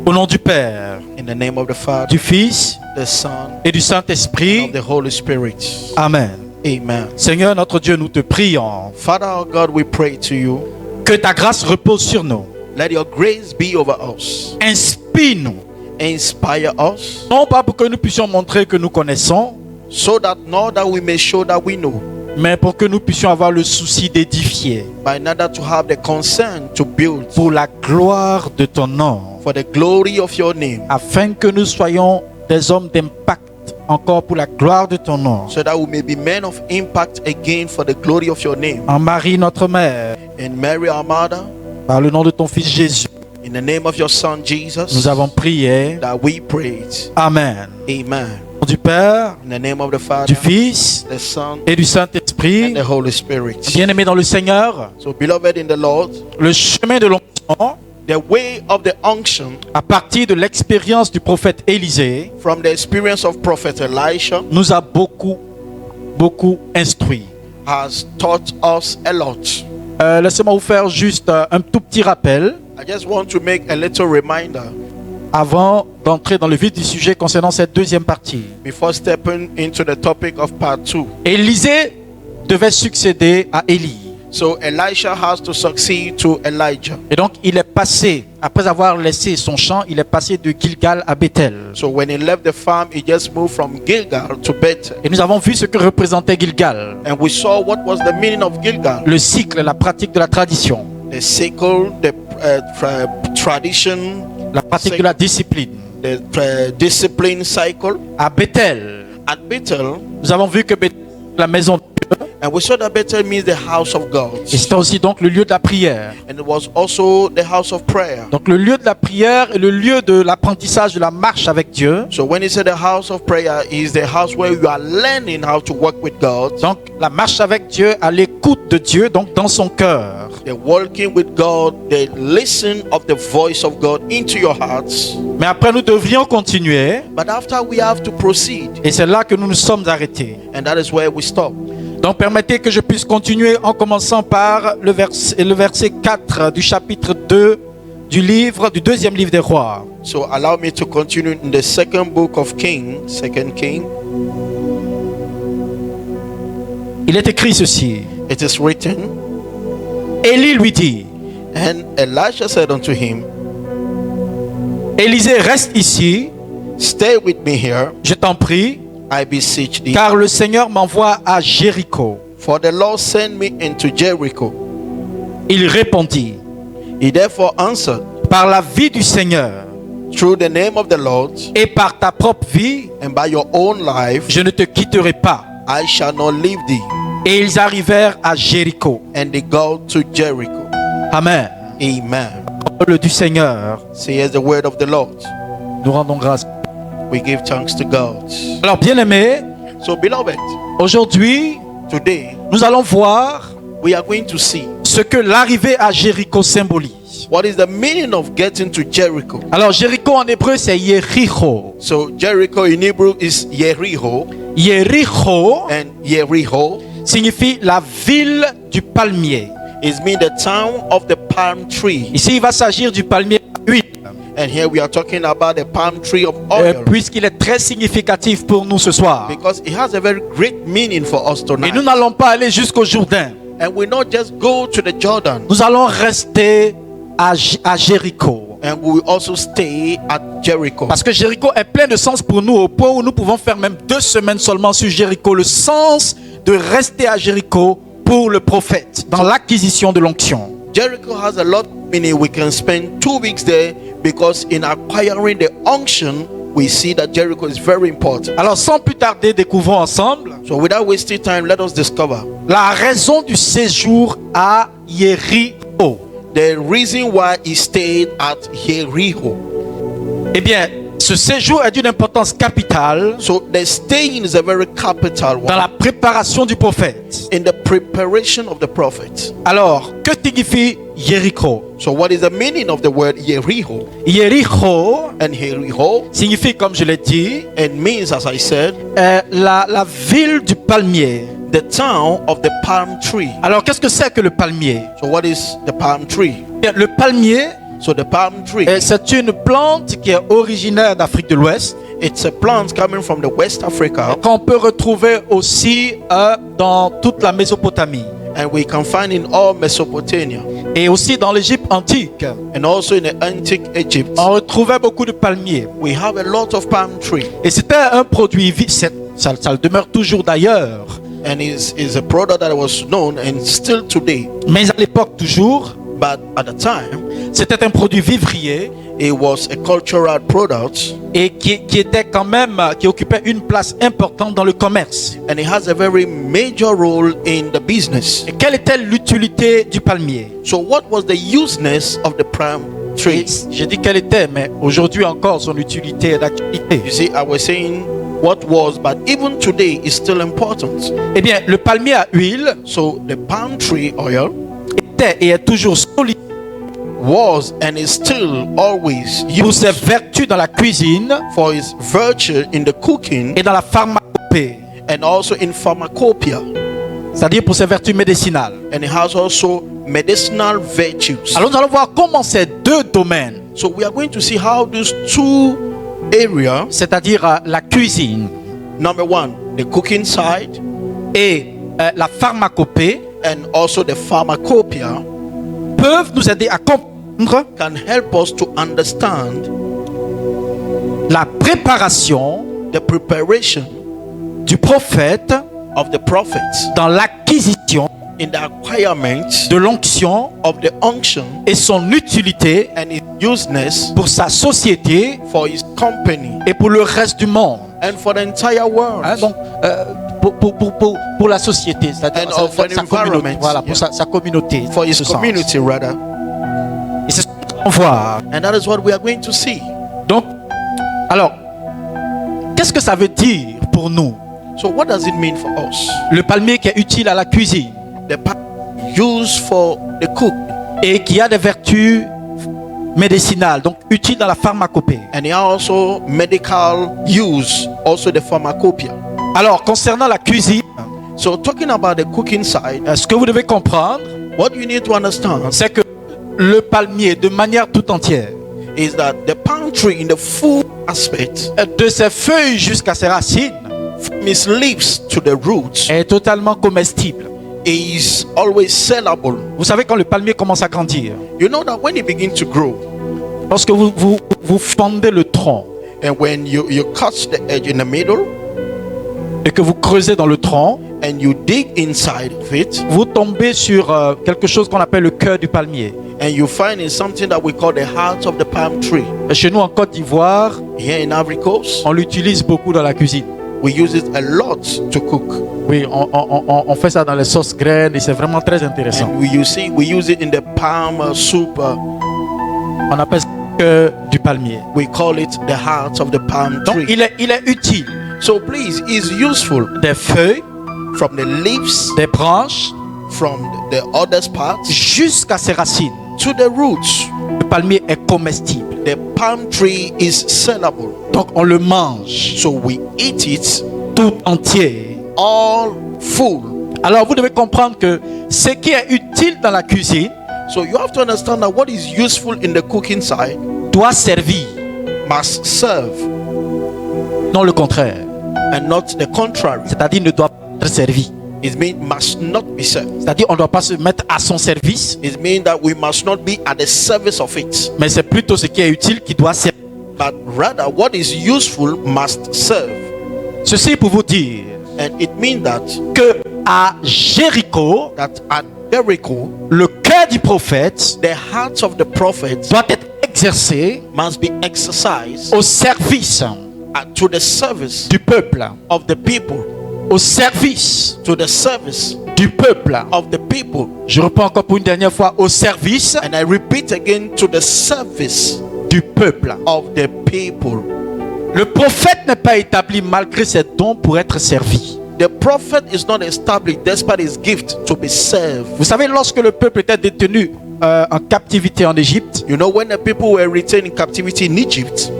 Au nom du Père, In the name of the Father, du Fils the Son, et du and Saint-Esprit. of the Holy Spirit. Amen. Amen. Seigneur notre Dieu, nous te prions Father our God, we pray to you. que ta grâce repose sur nous. Let your grace be over us. Inspire-nous, Inspire us, non pas pour que nous puissions montrer que nous connaissons, so that not that we may show that we know, mais pour que nous puissions avoir le souci d'édifier but in order to have the concern to build pour la gloire de ton nom, for the glory of your name, afin que nous soyons des hommes d'impact encore pour la gloire de ton nom. so that we may be men of impact again for the glory of your name. En Marie notre Mère, In Mary our mother, par le nom de ton Fils Jésus, in the name of your Son nous Jesus, avons prié. that we prayed. Amen. Amen. Au nom du Père, In the name of the Father, du Fils the Son, et du and Saint-Esprit. the Holy Spirit. Bien-aimés dans le Seigneur, So, beloved in the Lord, le chemin de l'onction, the way of the unction à partir de l'expérience du prophète Élisée, from the experience of Prophet Elisha nous a beaucoup instruit. has taught us a lot. Laissez-moi vous faire juste un tout petit rappel I just want to make a little reminder avant d'entrer dans le vif du sujet concernant cette deuxième partie. before stepping into the topic of part 2. Élisée devait succéder à Élie. So Elisha has to succeed to Elijah. Et donc il est passé, après avoir laissé son champ, il est passé de Gilgal à Bethel. So when he left the farm, he just moved from Gilgal to Bethel. Et nous avons vu ce que représentait Gilgal. And we saw what was the meaning of Gilgal. Le cycle, la pratique de la tradition, The cycle, the tradition, la pratique de la discipline. the discipline cycle. À Bethel, At Bethel, nous avons vu que Bethel, la maison de Dieu, and we saw that Bethel means the house of God. et c'était aussi donc le lieu de la prière. And it was also the house of prayer. Donc le lieu de la prière est le lieu de l'apprentissage de la marche avec Dieu. So when he said the house of prayer is the house where you are learning how to work with God, Donc la marche avec Dieu à l'écoute de Dieu, donc dans son cœur. the walking with God, the listen of the voice of God into your hearts. Mais après nous devrions continuer, But after we have to proceed, et c'est là que nous nous sommes arrêtés. and that is where we stop. Donc permettez que je puisse continuer en commençant par le verset 4 du chapitre 2 du deuxième livre des rois. So allow me to continue in the second book of King, Second King. Il est écrit ceci. It is written, Élie lui dit, and Elisha said unto him, Élisée, reste ici, stay with me here, je t'en prie, I beseech thee, car le Seigneur m'envoie à Jéricho. for the Lord sent me into Jericho. Il répondit, He therefore answered, par la vie du Seigneur through the name of the Lord, et par ta propre vie, and by your own life, je ne te quitterai pas. I shall not leave thee. Et ils arrivèrent à Jéricho. And they go to Jericho. Amen. Amen. Parole du Seigneur, Say, here's the word of the Lord. nous rendons grâce. We give thanks to God. Alors bien-aimés, So, beloved, aujourd'hui, today nous allons voir we are going to see ce que l'arrivée à Jéricho symbolise. what is the meaning of getting to Jericho. Alors Jéricho en hébreu c'est Yericho. So, Jericho in Hebrew is Jericho, Yericho and Jericho signifie la ville du palmier. is mean the town of the palm tree. Ici il va s'agir du palmier à huile, And here we are talking about the palm tree of oil, puisqu'il est très significatif pour nous ce soir. because it has a very great meaning for us Et tonight. nous n'allons pas aller jusqu'au Jourdain. And we not just go to the Jordan, Nous allons rester à Jéricho. and we will also stay at Jericho. Parce que Jéricho est plein de sens pour nous, au point où nous pouvons faire même 2 semaines seulement sur Jéricho. Le sens de rester à Jéricho pour le prophète dans l'acquisition de l'onction. Jericho has a lot of meaning. We can spend 2 weeks there, because in acquiring the unction, we see that Jericho is very important. Alors sans plus tarder, découvrons ensemble So without wasting time, let us discover la raison du séjour à Jéricho. the reason why he stayed at Jericho. Eh bien, Ce séjour est d'une importance capitale So the staying is a very capital dans one la préparation du prophète. in the preparation of the prophet. Alors, que signifie Jéricho? So what is the meaning of the word Jericho? Jéricho And Jericho, signifie, comme je l'ai dit, it means, as I said, la ville du palmier. the town of the palm tree. Alors, qu'est-ce que c'est que le palmier? So what is the palm tree? Bien, le palmier, So the palm tree, c'est une plante qui est originaire d'Afrique de l'Ouest, it's a plant coming from the West Africa, qu'on peut retrouver aussi dans toute la Mésopotamie and we can find in all Mesopotamia et aussi dans l'Égypte antique. and also in the antique Egypt. On retrouvait beaucoup de palmiers. We have a lot of palm tree, Et c'était un produit, ça le demeure toujours d'ailleurs, and is a product that was known and still today. mais à l'époque toujours, But at the time, c'était un produit vivrier it was a cultural product, et qui était quand même, qui occupait une place importante dans le commerce. and it has a very major role in the business. Et quelle était l'utilité du palmier? So what was the useness of the palm Et tree? j'ai dit quelle était, mais aujourd'hui encore son utilité est d'actualité. You see, I was saying what was, but even today is still important. Eh bien, le palmier à huile So the palm tree oil était et est toujours solide was and is still always pour used ses vertus dans la cuisine for its virtue in the cooking et dans la pharmacopée, and also in pharmacopoeia, c'est-à-dire pour ses vertus médicinales. and it has also medicinal virtues. Alors nous allons voir comment ces deux domaines, So we are going to see how these two areas, c'est-à-dire la cuisine number one, the cooking side, et la pharmacopée, and also the pharmacopoeia, peuvent nous aider à comprendre can help us to understand la préparation the preparation du prophète of the prophets dans l'acquisition in the acquirement de l'onction of the unction et son utilité and its useness pour sa société for his company et pour le reste du monde. and for the entire world. Hein, donc, pour la société, c'est-à-dire And of an sa communauté, environment, voilà, pour yeah. sa communauté. For his ce sens. community rather. Et c'est ce qu'on voit. And that is what we are going to see. Donc, alors, qu'est-ce que ça veut dire pour nous? So what does it mean for us? Le palmier qui est utile à la cuisine The palm used for the cook, et qui a des vertus médicinales, donc utile dans la pharmacopée. and it also medical use, also the pharmacopoeia. Alors, concernant la cuisine, So talking about the cooking side, ce que vous devez comprendre, what you need to understand c'est que le palmier, de manière tout entière, is that the palm tree in the full aspect, de ses feuilles jusqu'à ses racines, from its leaves to the roots, est totalement comestible. is always sellable. Vous savez, quand le palmier commence à grandir, You know that when it begins to grow, lorsque vous fendez le tronc and when you cut the edge in the middle, et que vous creusez dans le tronc, and you dig inside of it, vous tombez sur quelque chose qu'on appelle le cœur du palmier. and you find in something that we call the heart of the palm tree. Et chez nous en Côte d'Ivoire, Here in Ivory Coast, on l'utilise beaucoup dans la cuisine. we use it a lot to cook. Oui, on fait ça dans les sauces graines et c'est vraiment très intéressant. And we use it in the palm soup. On appelle ça le cœur du palmier. We call it the heart of the palm Donc tree. il est utile. So please, it's useful Des feuilles, from the leaves, des branches, from the other parts jusqu'à ses racines. to the roots. Le palmier est comestible. The palm tree is sellable. Donc on le mange So we eat it tout entier. all full. Alors vous devez comprendre que ce qui est utile dans la cuisine So you have to understand that what is useful in the cooking side doit servir, must serve non le contraire. and not the contrary. C'est-à-dire ne doit pas être servi. It means must not be served. C'est-à-dire on ne doit pas se mettre à son service, It means that we must not be at the service of it, mais c'est plutôt ce qui est utile qui doit servir. but rather what is useful must serve. Ceci pour vous dire And it means that que à Jéricho, at Jericho, le cœur du prophète the heart of the prophet doit être exercé must be exercised au service to the service du peuple, of the people, au service to the service du peuple. of the people. Je reprends encore pour une dernière fois, au service And I repeat again, to the service du peuple. of the people. Le prophète n'est pas établi malgré ses dons pour être servi. The prophet is not established despite his gift to be served. Vous savez, lorsque le peuple était détenu en captivité en Égypte, You know, when the people were retained in captivity in Egypt,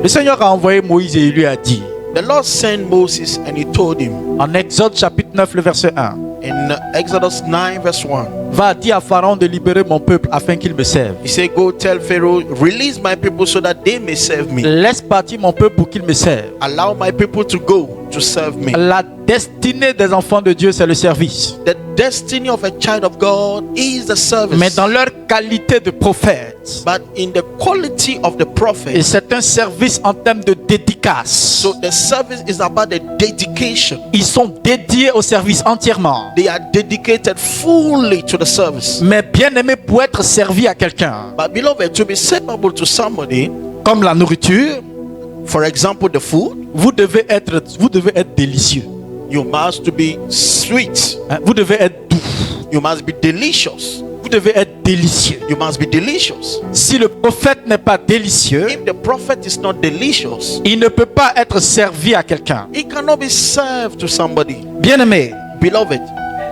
le Seigneur a envoyé Moïse et il lui a dit, the Lord sent Moses and he told him en Exode chapitre 9, le verset 1, in Exodus 9 verse 1, va dire à Pharaon de libérer mon peuple afin qu'il me serve. he said, go tell Pharaoh, release my people so that they may serve me. Laisse partir mon peuple pour qu'il me serve. Allow my people to go to serve me. La destinée des enfants de Dieu, c'est le service. The destiny of a child of God is the service. Mais dans leur qualité de prophète, But in the quality of the et prophet, c'est un service en termes de dédicace. so the service is about the dedication. Ils sont dédiés au service entièrement. They are dedicated fully to the service. Mais bien aimé, pour être servi à quelqu'un, But beloved, to be servable to somebody, comme la nourriture, for example, the food, vous devez être délicieux. you must to be sweet. Hein, vous devez être doux. You must be delicious. Vous devez être délicieux. You must be delicious. Si le prophète n'est pas délicieux, If the prophet is not delicious, il ne peut pas être servi à quelqu'un. he cannot be served to somebody. Bien aimé, Beloved,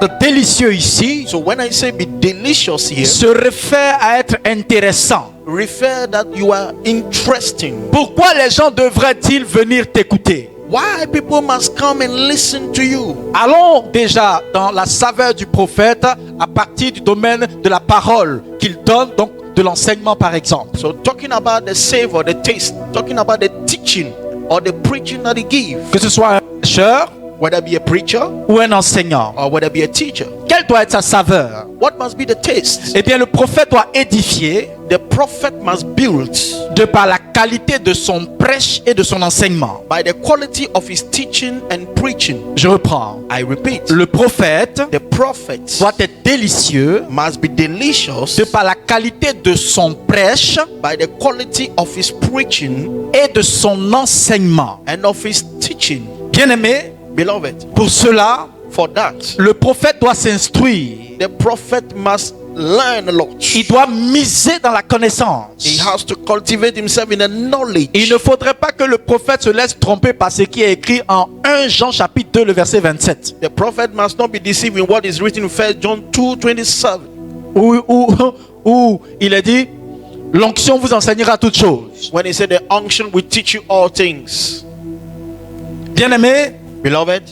le délicieux ici so when I say be delicious here, se réfère à être intéressant. refer that you are interesting. Pourquoi les gens devraient-ils venir t'écouter? Why people must come and listen to you? Allons déjà dans la saveur du prophète à partir du domaine de la parole qu'il donne, donc de l'enseignement par exemple. So talking about the savor, the taste, talking about the teaching or the preaching that he gives, Que ce soit un prêcheur whether be a preacher ou un enseignant. or whether be a teacher, Quelle doit être sa saveur? what must be the taste? Eh bien, le prophète doit édifier The prophet must build de par la qualité de son prêche et de son enseignement. by the quality of his teaching and preaching. Je reprends. I repeat, Le prophète the prophet doit être délicieux must be delicious de par la qualité de son prêche by the quality of his preaching et de son enseignement. and of his teaching. Bien-aimé, Beloved, pour cela, for that, le prophète doit s'instruire. the prophet must learn a lot. Il doit miser dans la connaissance. He has to cultivate himself in the knowledge. Il ne faudrait pas que le prophète se laisse tromper par ce qui est écrit en 1 Jean chapitre 2, le verset 27. The prophet must not be deceived in what is written in 1 John 2:27. Où il est dit, l'onction vous enseignera toutes choses. When he said the unction will teach you all things. Bien-aimé, Beloved,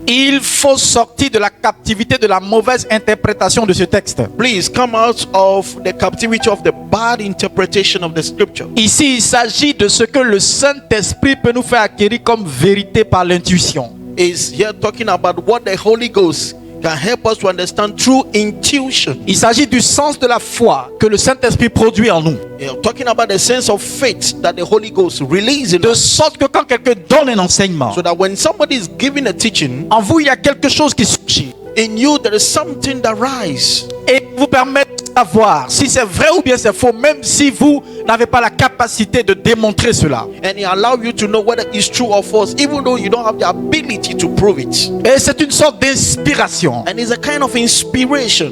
il faut sortir de la captivité de la mauvaise interprétation de ce texte. please come out of the captivity of the bad interpretation of the scripture. Ici, il s'agit de ce que le Saint-Esprit peut nous faire acquérir comme vérité par l'intuition. Is here talking about what the Holy Ghost can help us to understand through intuition. Il s'agit du sens de la foi que le Saint-Esprit produit en nous. Talking about the sense of faith that the Holy Ghost releases in De us. sorte que quand quelqu'un donne un enseignement, So that when somebody is giving a teaching, en vous, il y a quelque chose qui surgit in you there is something that rises. et vous permet de savoir si c'est vrai ou bien c'est faux, même si vous n'avez pas la capacité de démontrer cela. And it allows you to know whether it's true or false, even though you don't have the ability to prove it. Et c'est une sorte d'inspiration. And it's a kind of inspiration.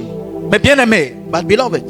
Mais bien aimé, But beloved,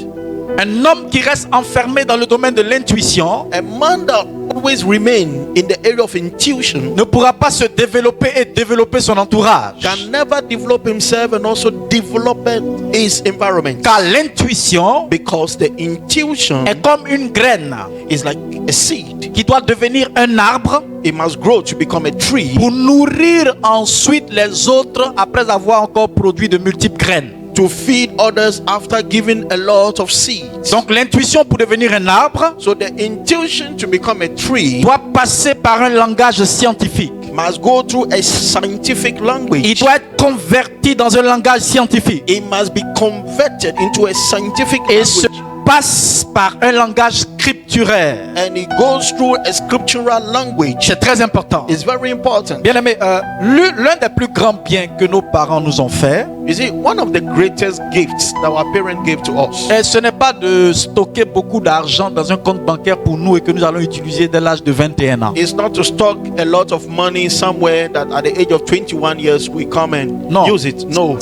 un homme qui reste enfermé dans le domaine de l'intuition a man that always remain in the area of intuition ne pourra pas se développer et développer son entourage. can never develop himself and also develop his environment. Car l'intuition Because the intuition est comme une graine is like a seed. qui doit devenir un arbre It must grow to become a tree pour nourrir ensuite les autres après avoir encore produit de multiples graines. to feed others after giving a lot of seeds. Donc l'intuition pour devenir un arbre So the intuition to become a tree doit passer par un langage scientifique. must go through a scientific Il language. doit être converti dans un langage scientifique It must be converted into a scientific et se language. passe par un langage scripturaire. And it goes through a scriptural language. C'est très important. It's very important. Bien aimé, l'un des plus grands biens que nos parents nous ont fait, You see, one of the greatest gifts that our parents gave to us et ce n'est pas de stocker beaucoup d'argent dans un compte bancaire pour nous et que nous allons utiliser dès l'âge de 21 ans. is not to stock a lot of money somewhere that at the age of 21 years we come and No. use it. No.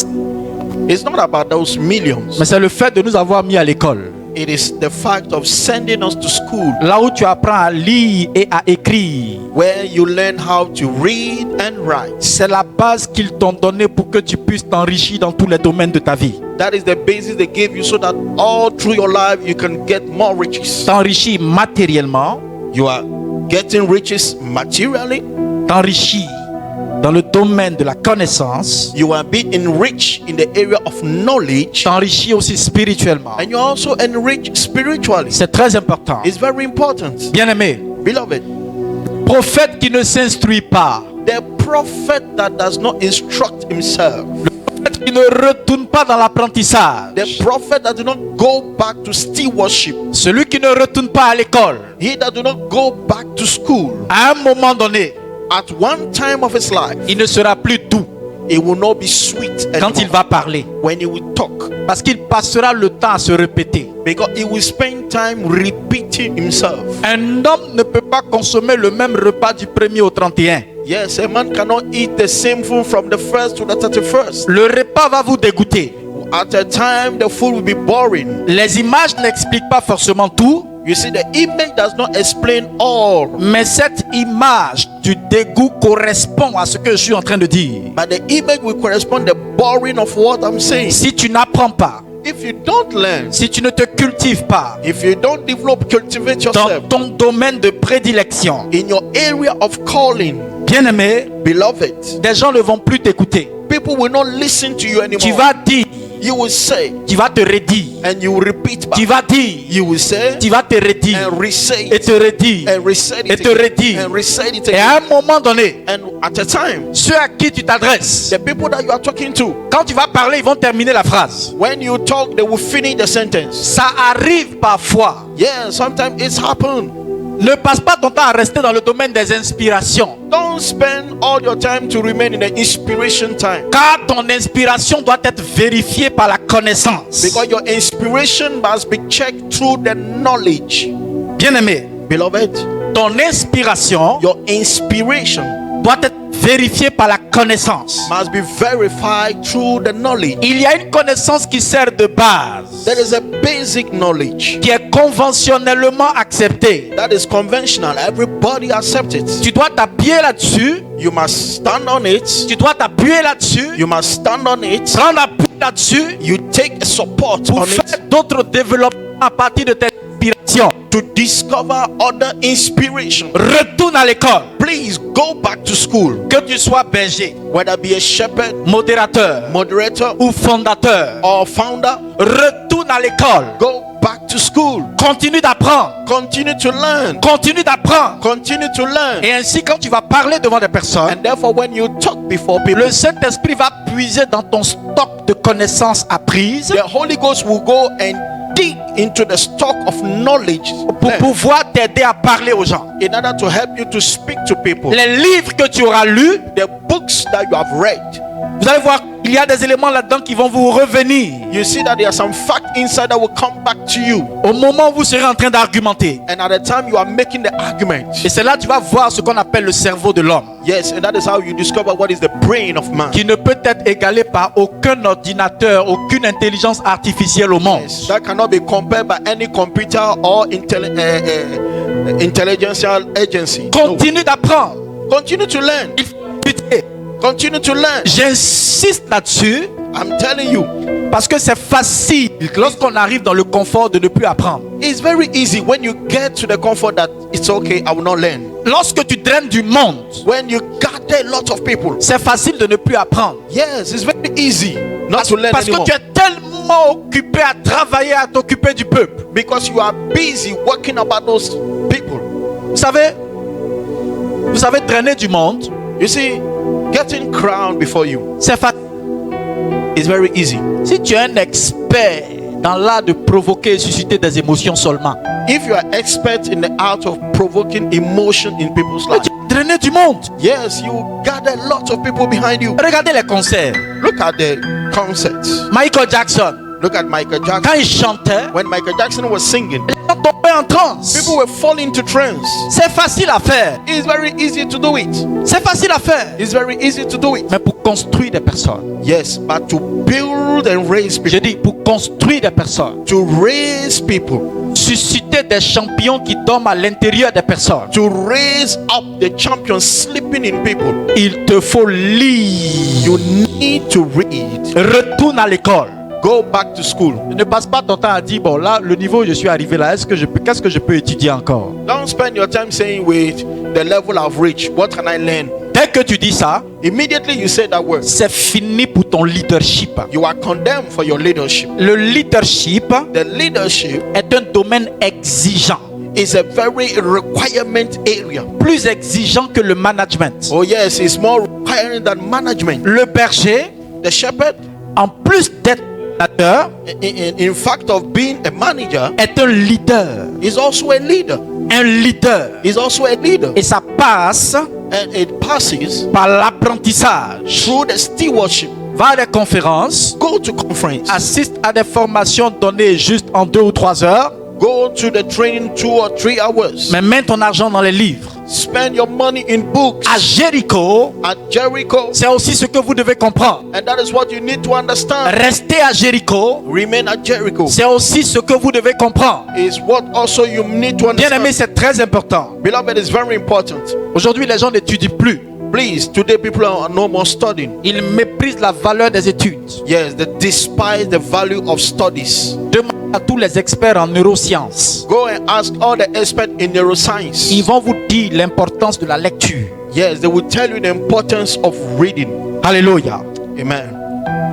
It's not about those millions. Mais c'est le fait de nous avoir mis à l'école. It is the fact of sending us to school, là où tu apprends à lire et à écrire. where you learn how to read and write. C'est la base qu'ils t'ont donnée pour que tu puisses t'enrichir dans tous les domaines de ta vie. That is the basis they gave you so that all through your life you can get more riches. T'enrichir matériellement, You are getting riches materially. t'enrichir dans le domaine de la connaissance, You are being enriched in the area of knowledge. t'enrichir aussi spirituellement. And you're also enriched spiritually. C'est très important. It's very important. Bien-aimé, Beloved, prophète qui ne s'instruit pas, the prophet that does not instruct himself, prophète qui ne retourne pas dans l'apprentissage, the prophet that do not go back to stewardship, celui qui ne retourne pas à l'école, he that do not go back to school, à un moment donné, at one time of his life, il ne sera plus doux it will not be sweet quand il anymore va parler. when he will talk, Parce qu'il passera le temps à se répéter. because he will spend time repeating himself. Un homme ne peut pas consommer le même repas du 1er au 31. Yes, a man cannot eat the same food from the 1st to the 31st. Le repas va vous dégoûter. At a time, the food will be boring. Les images n'expliquent pas forcément tout, You see, the image does not explain all, mais cette image du dégoût correspond à ce que je suis en train de dire. but the image will correspond the boring of what I'm saying. Si tu n'apprends pas, If you don't learn, si tu ne te cultives pas if you don't develop, cultivate dans yourself ton domaine de prédilection, in your area of calling, bien-aimé, beloved, des gens ne vont plus t'écouter. people will not listen to you Tu anymore. vas dire, You will say, tu vas te redire, and you will repeat tu back. vas dire, You will say, tu vas te redire, and re-say et it, te redire, and re-say et it te again, redire. and re-say it Et à again. un moment donné, And at a time, ceux à qui tu t'adresses, the people that you are talking to, quand tu vas parler, ils vont terminer la phrase. when you talk, they will finish the sentence. Ça arrive parfois. Yeah, sometimes it's happened. Ne passe pas ton temps à rester dans le domaine des inspirations. Don't spend all your time to remain in the inspiration time, Car ton inspiration doit être vérifiée par la connaissance. because your inspiration must be checked through the knowledge. Bien-aimé, Beloved, ton inspiration your inspiration doit être vérifiée par la connaissance. must be verified through the knowledge. Il y a une connaissance qui sert de base, There is a basic knowledge qui est conventionnellement acceptée. that is conventional. Everybody accepts it. Tu dois t'appuyer là-dessus. You must stand on it. Tu dois t'appuyer là-dessus. You must stand on it. Prendre appui là-dessus You take a support pour on faire it d'autres développements à partir de tes inspirations. to discover other inspiration. Retourne à l'école. Please go back to school, Que tu sois berger, whether be a shepherd, modérateur moderator, ou fondateur. or founder. Retourne à l'école. Go back to school. Continue d'apprendre. Continue to learn. Continue d'apprendre. Continue to learn. Et ainsi, quand tu vas parler devant des personnes, And therefore, when you talk before people, le Saint-Esprit va puiser dans ton stock de connaissances apprises the Holy Ghost will go and dig into the stock of knowledge pour there pouvoir t'aider à parler aux gens. in order to help you to speak to people. Les livres que tu auras lus, The books that you have read, vous allez voir qu'il y a des éléments là-dedans qui vont vous revenir you see that there are some facts inside that will come back to you. au moment où vous serez en train d'argumenter. And at the time you are making the argument, Et c'est là que tu vas voir ce qu'on appelle le cerveau de l'homme, yes, and that is how you discover what is the brain of man. qui ne peut être égalé par aucun ordinateur, aucune intelligence artificielle au monde. Yes, that cannot be compared by any computer or intelligential agency. No. Continue d'apprendre. Continue to learn. Il faut écouter. Continue to learn. J'insiste là-dessus I'm telling you, parce que c'est facile lorsqu'on arrive dans le confort de ne plus apprendre. it's very easy when you get to the comfort that it's okay, I will not learn. Lorsque tu draines du monde, When you gather a lot of people, c'est facile de ne plus apprendre. yes, it's very easy not to learn Parce que anymore. tu es tellement occupé à travailler, à t'occuper du peuple. Because you are busy working about those people. Vous savez drainer du monde, You see, getting crowned before you c'est facile. is very easy. Si tu es un expert dans l'art de provoquer et susciter des émotions seulement, If you are expert in the art of provoking emotion in people's mais lives, tu vas drainer du monde. yes, you gather a lot of people behind you. Regardez les concerts. Look at the concerts. Michael Jackson, Look at Michael Quand Jackson. il chantait, When Michael Jackson was singing, les gens tombaient en transe. people were falling into trance. C'est facile à faire. It's very easy to do it. C'est facile à faire. It's very easy to do it. Mais pour construire des personnes, Yes, but to build and raise je people, dis pour construire des personnes, to raise people, susciter des champions qui dorment à l'intérieur des personnes, to raise up the champions sleeping in people, il te faut lire. you need to read. Retourne à l'école. Go back to school. Ne passe pas ton temps à dire, bon là, le niveau où je suis arrivé là, qu'est-ce que je peux étudier encore? Don't spend your time saying, wait, the level I've reached, what can I learn? Dès que tu dis ça, Immediately you say that word, c'est fini pour ton leadership. you are condemned for your leadership. Le leadership The leadership est un domaine exigeant, is a very requirement area. plus exigeant que le management. Oh yes, it's more requiring than management. Le berger, The shepherd, en plus d'être manager, in fact of being a manager, est un leader. is also a leader. Un leader. Is also a leader. Et ça passe And it passes par l'apprentissage. through the stewardship. Va à des conférences, Go to conference. assiste à des formations données juste en 2 ou 3 heures, Go to the training 2 or 3 hours. mais mets ton argent dans les livres. Spend your money in books. À Jéricho, At Jericho, c'est aussi ce que vous devez comprendre. and that is what you need to understand. Rester à Jéricho, Remain at Jericho c'est aussi ce que vous devez comprendre. is what also you need to Bien aimé, understand. c'est très important. Beloved, it's very important. Aujourd'hui, les gens n'étudient plus. Please, today people are no more studying. Ils méprisent la valeur des études. Yes, they despise the value of studies. Demandez à tous les experts en neurosciences. Go and ask all the experts in neuroscience. Ils vont vous dire l'importance de la lecture. Yes, they will tell you the importance of reading. Alléluia. Amen.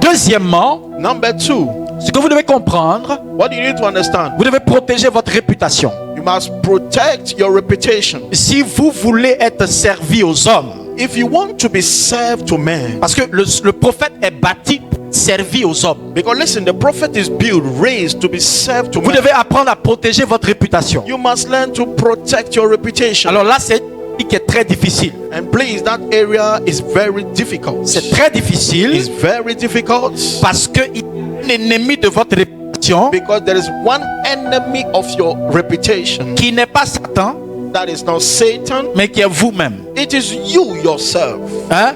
Deuxièmement, Number 2, ce que vous devez comprendre, what you need to understand, vous devez protéger votre réputation. you must protect your reputation. Si vous voulez être servi aux hommes, If you want to be served to men, parce que le prophète est bâti pour servir aux hommes, because listen, the prophet is built, raised to be served to vous men. devez apprendre à protéger votre réputation. You must learn to protect your reputation. Alors là, c'est qui est très difficile. And please, that area is very difficult. C'est très difficile It's very difficult parce que il y a un ennemi de votre réputation because there is one enemy of your reputation qui n'est pas Satan, that is not Satan, mais qui est vous-même. it is you yourself. Hein?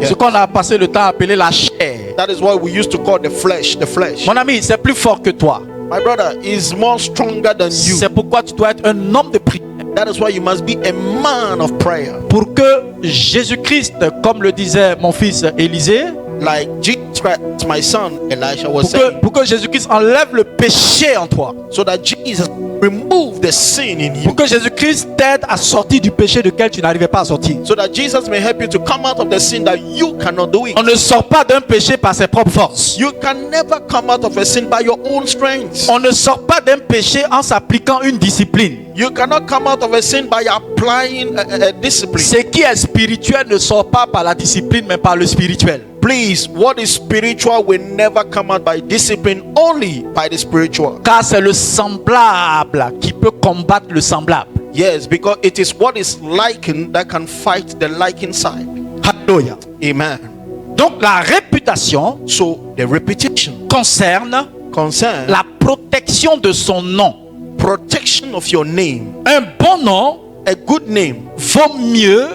Yes. Ce qu'on a passé le temps à appeler la chair. That is what we used to call the flesh. The flesh. Mon ami, c'est plus fort que toi. My brother is more stronger than you. C'est pourquoi tu dois être un homme de prière. That is why you must be a man of prayer. Pour que Jésus-Christ, comme le disait mon fils Élisée, Like Jesus Christ, my son Elisha was saying, pour que Jésus-Christ enlève le péché en toi. so that Jesus remove the sin in you. Pour que Jésus-Christ t'aide à sortir du péché duquel tu n'arrivais pas à sortir. So that Jesus may help you to come out of the sin that you cannot do it. On ne sort pas d'un péché par ses propres forces. You can never come out of a sin by your own strength. On ne sort pas d'un péché en s'appliquant une discipline. You cannot come out of a sin by applying a discipline. Ce qui est spirituel ne sort pas par la discipline, mais par le spirituel. Please, what is spiritual will never come out by discipline, only by the spiritual. Car c'est le semblable qui peut combattre le semblable. Yes, because it is what is likened that can fight the likened side. Alléluia. Amen. Donc la réputation So the reputation concerne concerns la protection de son nom. protection of your name. Un bon nom A good name vaut mieux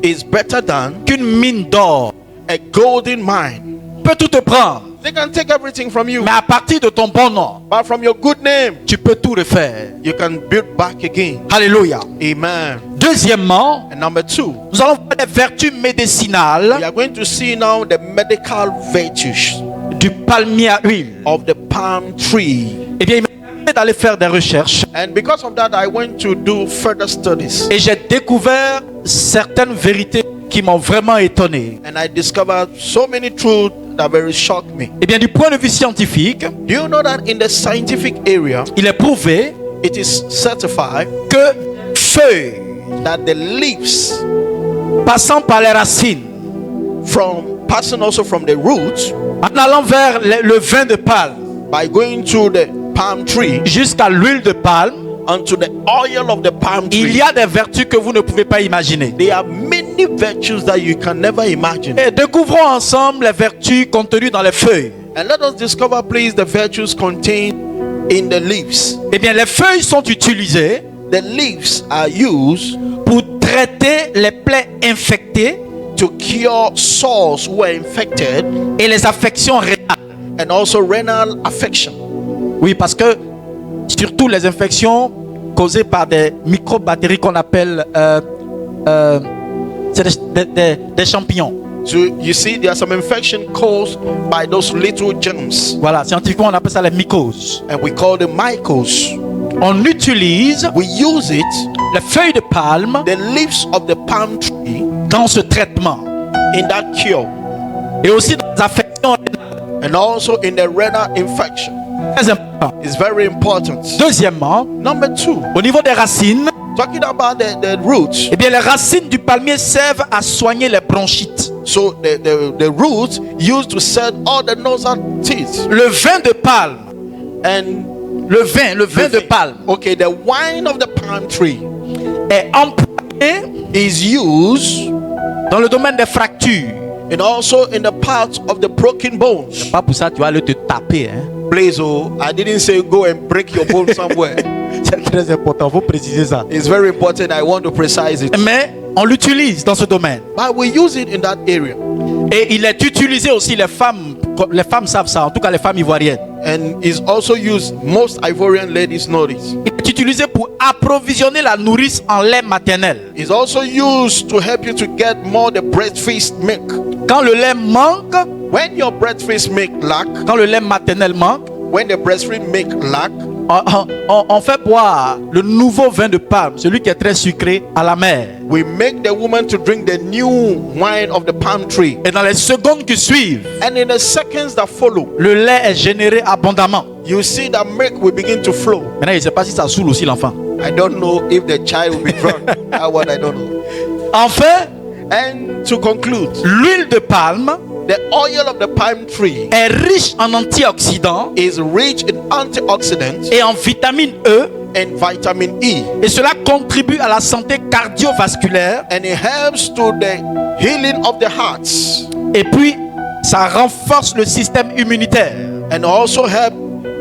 is better than qu'une mine d'or. a golden mine. Peut tout te prendre, They can take everything from you, mais à partir de ton bon nom, but from your good name, tu peux tout refaire. you can build back again. Alléluia. Amen. Deuxièmement, And number 2, nous allons voir les vertus médicinales we are going to see now the medical virtues du palmier à huile. of the palm tree. Eh bien, il m'a permis d'aller faire des recherches And because of that, I went to do further studies. et j'ai découvert certaines vérités qui m'ont vraiment étonné. And I discovered so many truths that very shocked me. Eh bien, du point de vue scientifique, Do you know that in the scientific area, il est prouvé it is certified que feuilles that the leaves passant par les racines, from passing also from the roots en allant vers le vin de palme by going to the palm tree jusqu'à l'huile de palme, unto the oil of the palm il tree, y a des vertus que vous ne pouvez pas imaginer. there are many virtues that you can never imagine. Et découvrons ensemble les vertus contenues dans les feuilles. And let us discover, please, the virtues contained in the leaves. Eh bien, les feuilles sont utilisées The leaves are used pour traiter les plaies infectées to cure sores who are infected et les affections rénales. and also renal affection. Oui, parce que surtout les infections causées par des microbactéries qu'on appelle c'est des champignons. So you see, there are some infection caused by those little germs, Voilà, scientifiquement on appelle ça les mycoses. and we call them mycos. On utilise We use it, les feuilles de palme the leaves of the palm tree, dans ce traitement in that cure, et aussi dans les affections rénales. and also in the renal infection. Très important. It's very important. Deuxièmement, Number 2, au niveau des racines, talking about the roots. eh bien les racines du palmier servent à soigner les bronchites. So the roots used to set all the nasal teeth. Le vin de palme, And le vin de palme okay, the wine of the palm tree est employé is used dans le domaine des fractures. and also in the parts of the broken bones. Pas pour ça tu vas aller te taper, hein. Please, oh, I didn't say go and break your bone somewhere. C'est très important, faut préciser ça. It's very important. I want to precise it. Mais on l'utilise dans ce domaine. But we use it in that area. Et il est utilisé aussi, les femmes savent ça, en tout cas les femmes ivoiriennes. And is also used, most Ivorian ladies know this. Il est utilisé pour approvisionner la nourrice en lait maternel. It's also used to help you to get more the breastfeed milk. Quand le lait manque, When your breastfeed milk lack, quand le lait maternel manque, when the breastfeed milk lack, on fait boire le nouveau vin de palme, celui qui est très sucré, à la mère. we make the woman to drink the new wine of the palm tree. Et dans les secondes qui suivent, And in the seconds that follow, le lait est généré abondamment. you see that milk will begin to flow. Maintenant, je ne sais pas si ça saoule aussi l'enfant. I don't know if the child will be drunk. That one I don't know. Enfin, And to conclude, l'huile de palme the oil of the palm tree est riche en antioxydants is rich in antioxidants et en vitamine E, and vitamin E, et cela contribue à la santé cardiovasculaire, and it helps to the healing of the hearts, et puis ça renforce le système immunitaire. and also help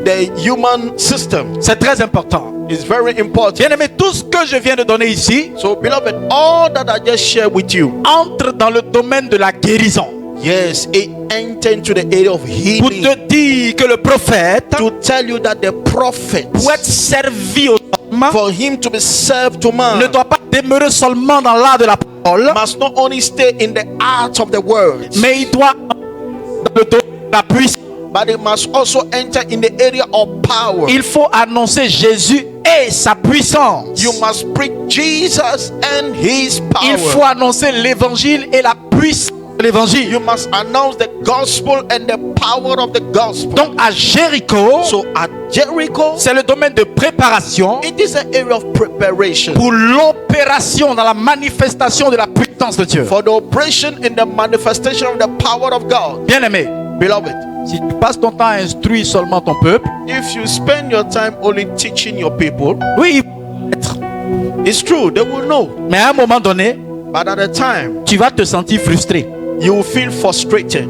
the human system. C'est très important. It's very important. Bien aimé, tout ce que je viens de donner ici So, beloved, all that I just shared with you, entre dans le domaine de la guérison. yes, it entered into the area of Pour healing. te dire que le prophète, To tell you that the prophet, pour être servi aux hommes, for him to be served to ne man, doit pas demeurer seulement dans l'art de la parole, must not only stay in the art of the words, mais il doit dans le domaine de la puissance. but it must also enter in the area of power. Il faut annoncer Jésus et sa puissance. You must preach Jesus and his Il faut power. annoncer l'évangile et la puissance de l'évangile. You must announce the gospel and the power of the gospel. Donc à Jéricho, So at Jericho, c'est le domaine de préparation it is an area of preparation pour l'opération dans la manifestation de la puissance de Dieu. for the operation in the manifestation of the power of God. Bien aimé, Beloved, si tu passes ton temps à instruire seulement ton peuple, if you spend your time only teaching your people, oui, peut-être, it's true, they will know. mais à un moment donné, But at a time, tu vas te sentir frustré. you will feel frustrated.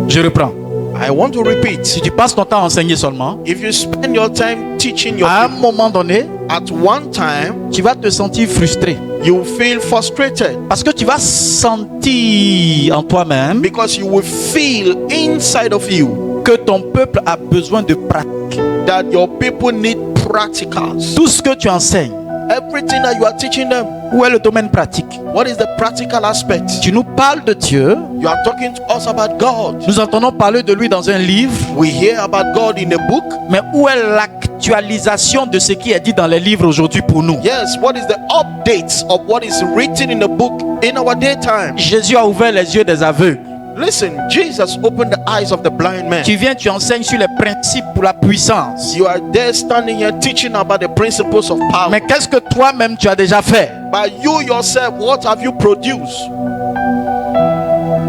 Je reprends. I want to repeat. Si tu passes ton temps à enseigner seulement, If you spend your time teaching your à un people, moment donné, at one time, tu vas te sentir frustré. you will feel frustrated Parce que tu vas sentir en toi-même because you will feel inside of you que ton peuple a besoin de pratique. that your people need practicals. Tout ce que tu enseignes, Everything that you are teaching them, où est le domaine pratique? what is the practical aspect? Tu nous parles de Dieu, You are talking to us about God. nous entendons parler de lui dans un livre, We hear about God in a book. mais où est l'actualisation de ce qui est dit dans les livres aujourd'hui pour nous? Yes, what is the updates of what is written in the book in our daytime? Jésus a ouvert les yeux des aveugles. Listen, Jesus opened the eyes of the blind man. Tu viens, tu enseignes sur les principes pour la puissance. You are there standing here teaching about the principles of power. Mais qu'est-ce que toi-même tu as déjà fait? But you yourself, what have you produced?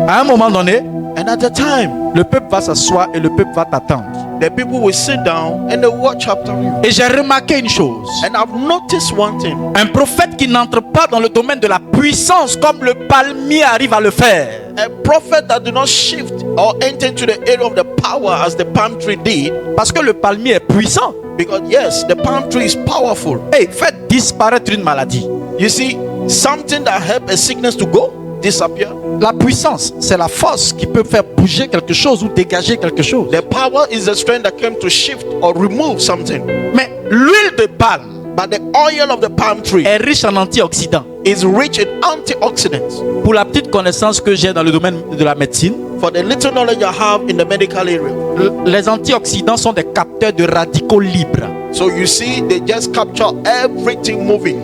À un moment donné, And at the time, le peuple va s'asseoir et le peuple va t'attendre. the people will sit down and they watch after you. Et j'ai remarqué une chose. And I've noticed one thing. Un prophète qui n'entre pas dans le domaine de la puissance comme le palmier arrive à le faire. A prophet that do not shift or enter into the area of the power as the palm tree did. Parce que le palmier est puissant. Because yes, the palm tree is powerful. Et fait disparaître une maladie. You see, something that help a sickness to go, disappear. La puissance, c'est la force qui peut faire bouger quelque chose ou dégager quelque chose. The power is the strength that came to shift or remove something. Mais l'huile de palme But the oil of the palm tree est riche en antioxydants. is rich in antioxidants. Pour la petite connaissance que j'ai dans le domaine de la médecine, For the little knowledge I have in the medical area. les antioxydants sont des capteurs de radicaux libres. So you see, they just capture everything moving.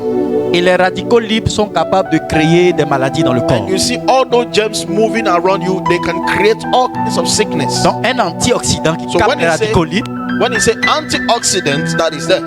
Et les radicaux libres sont capables de créer des maladies dans le corps. And you see all those germs moving around you, they can create all kinds of sickness. Donc un antioxydant qui So capte when les you say- radicaux libres, When you say antioxidant, that is there.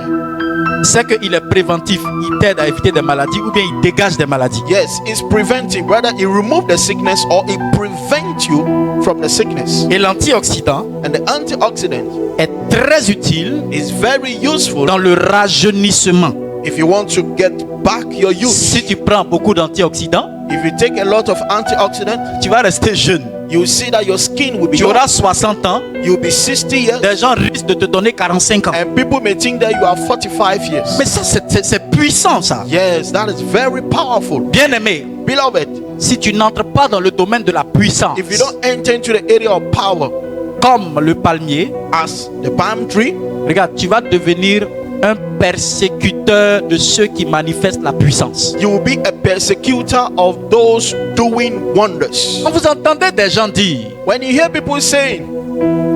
c'est qu'il est préventif, il t'aide à éviter des maladies ou bien il dégage des maladies. Yes, it's preventing. Whether it remove the sickness or it prevent you from the sickness. Et l'antioxydant And the antioxidant est très utile is very useful dans le rajeunissement. if you want to get back your youth. Si tu prends beaucoup d'antioxydants, If you take a lot of antioxidant, tu vas rester jeune. you will see that your skin will be Tu young. auras 60 ans, You'll be 60 years. des gens risquent de te donner 45 ans. And people may think that you are 45 years. Mais ça, c'est puissant, ça. Yes, that is very powerful. Bien aimé, Beloved, si tu n'entres pas dans le domaine de la puissance, if you don't enter into the area of power comme le palmier, as the palm tree, regarde, tu vas devenir un persécuteur de ceux qui manifestent la puissance. you will be a persecutor of those doing wonders. Quand vous entendez des gens dire, When you hear people saying,